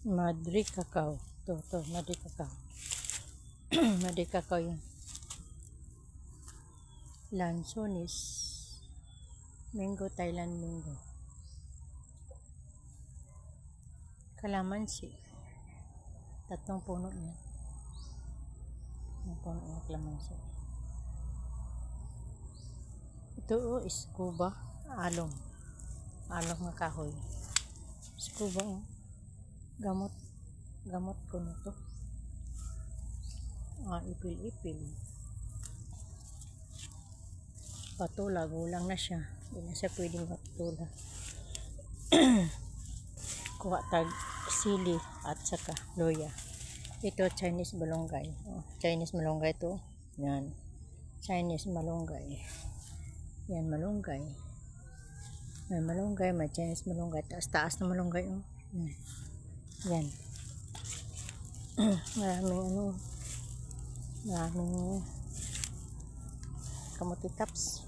Madre Cacao. To, Madre Cacao. Madre Cacao yun. Lansones. Mango, Thailand mango. Kalamansi. 3 puno yan. Yung puno yung kalamansi. Ito iskuba. Alom. Alom nga kahoy. Iskuba gamot. Gamot ko na to. Ipil-ipil. Patula. Gulang na siya. Hindi na siya pwedeng patula. Kuha tag sili at saka loya. Ito Chinese malunggay. Chinese malunggay to. Yan. Chinese malunggay. Yan malunggay. May malunggay, may Chinese malunggay. Taas na malunggay. Yan. Maraming kamuti taps.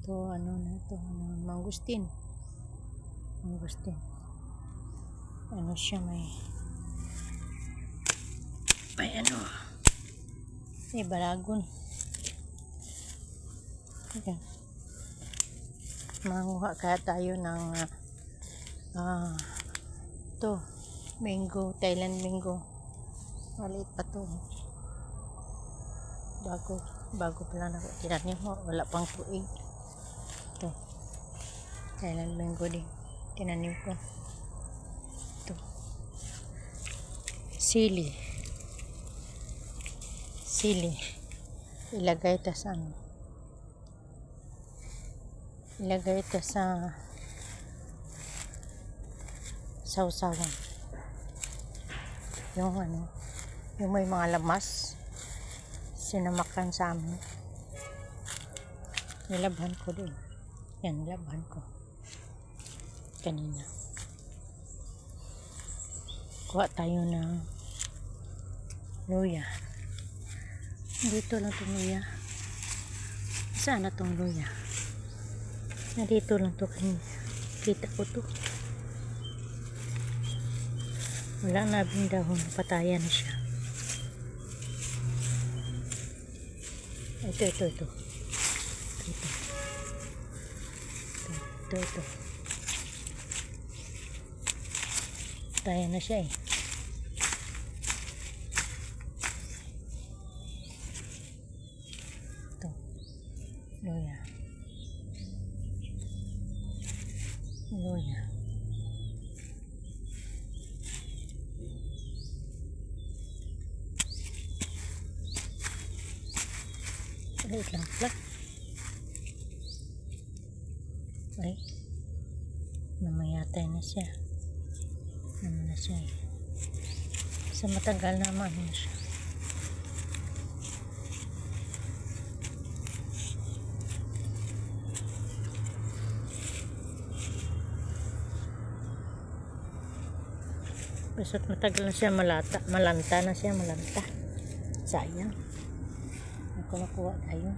Ito mangustin. Mangustin. Siya may balagon. Ayan. Manguha kaya tayo ng ito mango, Thailand mango. Maliit pa to. Bago pa lang ako tinanim mo. Wala pang tuig. Ito Thailand mango din. Tinanim ko. Ito sili. Ilagay ito sa sausawan. Yung may mga lamas sinamakan sa amin. Nilabhan ko din. Yan, nilabhan ko kanina. Kuha tayo ng luya. Dito lang itong luya. Saan na itong luya? Dito lang ito kanina. Kita ko ito. Wala na bing dahon. Patayan na siya. Ito. Patayan na siya Ito. Luya. Liit lang pala. Namayatay na siya. Sa matagal naman siya. Basta't matagal na siya malanta na siya. Sayang. Ako nakuha tayo.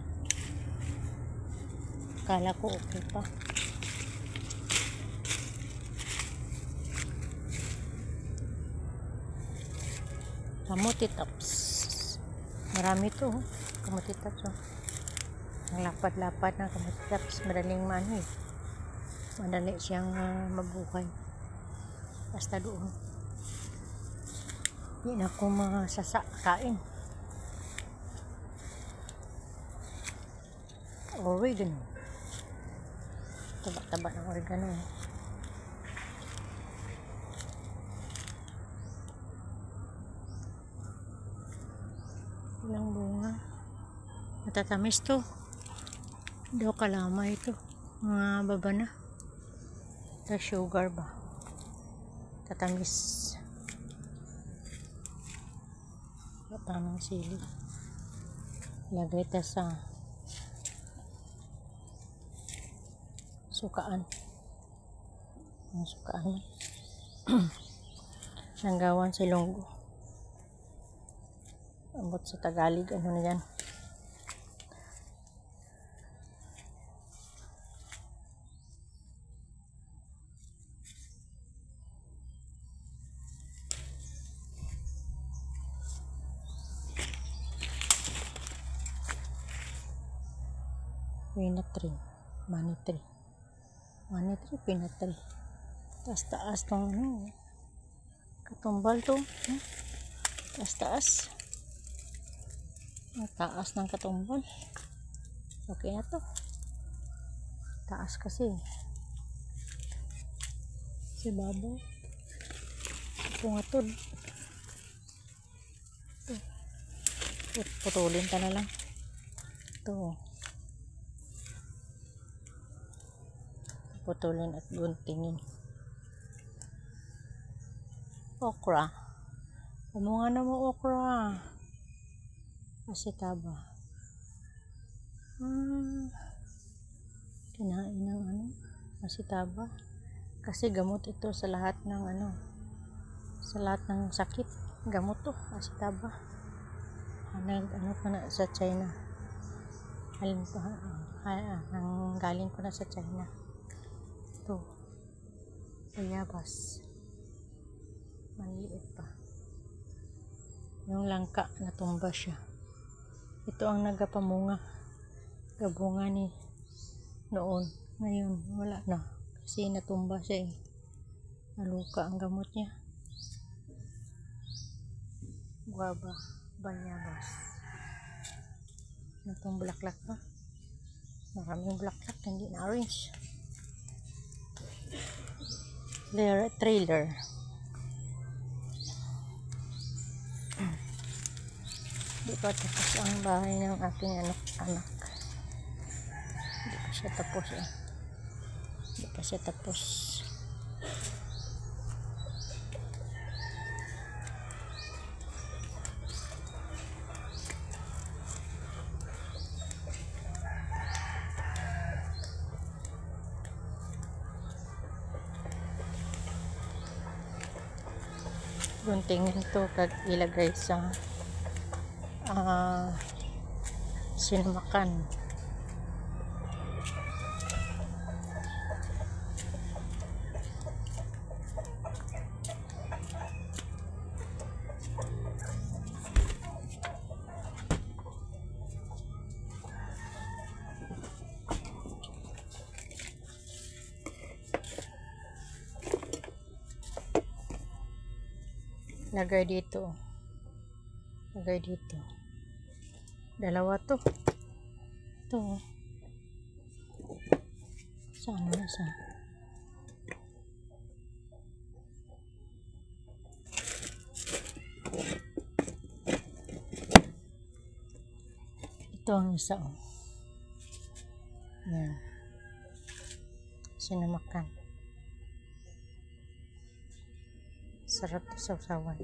Kala ko okay pa. Kamuti taps. Marami to. Kamuti taps. Ang lapad-lapad na kamuti taps. Madaling madali siyang mabuhay. Basta doon. Hindi na ako masasakain. Oregano. Taba-taba ng oregano. Ilang bunga. Matatamis to. Daw kalama ito. Mga baba na. Ito sugar ba? Tatamis. Tamang sili. Lagay ito sa sukaan. Ang sukaan. Nanggawan si Longgo. Ambot sa Tagalog. Ano na yan? peanut tree, money tree. Money tree, peanut tree. Taas-taas tong ano. Katumbal to. Taas-taas. Ang taas ng katumbal. Okay na to. Taas kasi. Si babaw. Pungatod. Putulin ka na lang. Ito. Putulin at guntingin. Okra. Umunga na mo okra. Asitaba. Kinain ng ano? Asitaba. Kasi gamot ito sa lahat ng ano. Sa lahat ng sakit. Gamot to. Asitaba. Ano pa na sa China. Galing ko na sa China. Ito. Bayabas. Maliit pa. Yung langka, natumba siya. Ito ang nagapamunga. Gabunga ni noon. Ngayon, wala na. Kasi natumba siya eh. Naluka ang gamot niya. Guava, bayabas. Itong bulaklak pa. Maraming bulaklak, hindi na orange. Trailer. Di pa tapos ang bahay ng aking anak. Di pa siya tapos eh. Di pa siya tapos. Guntingin to kag ilagay sa sinamakan. Lagay dito. Lagay dito. Dalawa to. Ito. Saan na isa? Ito ang isa. Yan. Sinamakan. Sarap to sa usawan.